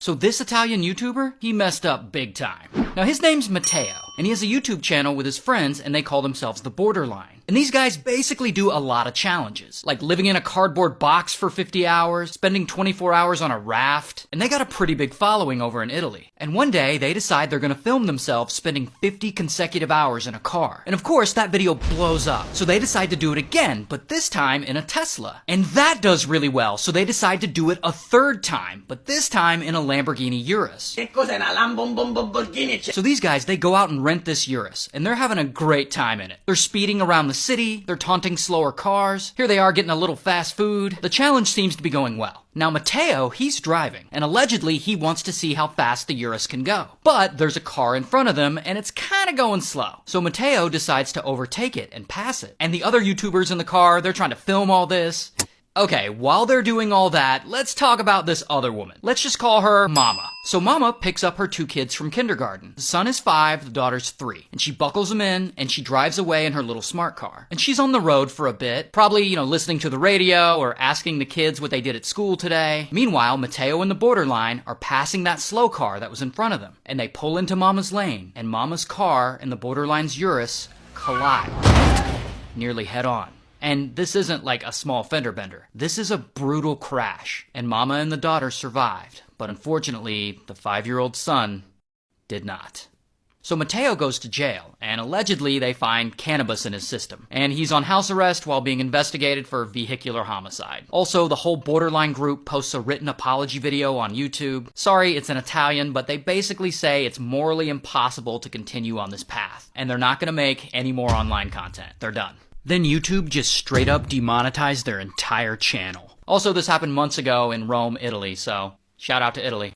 So this Italian YouTuber, he messed up big time. Now his name's Matteo, and he has a YouTube channel with his friends and they call themselves The Borderline. And these guys basically do a lot of challenges, like living in a cardboard box for 50 hours, spending 24 hours on a raft, and they got a pretty big following over in Italy. And one day, they decide they're gonna film themselves spending 50 consecutive hours in a car. And of course, that video blows up. So they decide to do it again, but this time in a Tesla. And that does really well, so they decide to do it a third time, but this time in a Lamborghini Urus. So these guys, they go out and rent this Urus, and they're having a great time in it. They're speeding around the city, they're taunting slower cars, here they are getting a little fast food. The challenge seems to be going well. Now Matteo, he's driving, and allegedly he wants to see how fast the Urus can go. But there's a car in front of them, and it's kinda going slow. So Matteo decides to overtake it and pass it. And the other YouTubers in the car, they're trying to film all this. Okay, while they're doing all that, let's talk about this other woman. Let's just call her Mama. So Mama picks up her 2 kids from kindergarten. The son is 5, the daughter's 3. And she buckles them in, and she drives away in her little smart car. And she's on the road for a bit, probably, listening to the radio or asking the kids what they did at school today. Meanwhile, Matteo and the Borderline are passing that slow car that was in front of them. And they pull into Mama's lane, and Mama's car and the Borderline's Urus collide. Nearly head on. And this isn't like a small fender bender. This is a brutal crash. And Mama and the daughter survived. But unfortunately, the 5-year-old son did not. So Matteo goes to jail, and allegedly they find cannabis in his system. And he's on house arrest while being investigated for vehicular homicide. Also, the whole Borderline group posts a written apology video on YouTube. Sorry, it's in Italian, but they basically say it's morally impossible to continue on this path. And they're not gonna make any more online content. They're done. Then YouTube just straight up demonetized their entire channel. Also, this happened months ago in Rome, Italy, so shout out to Italy.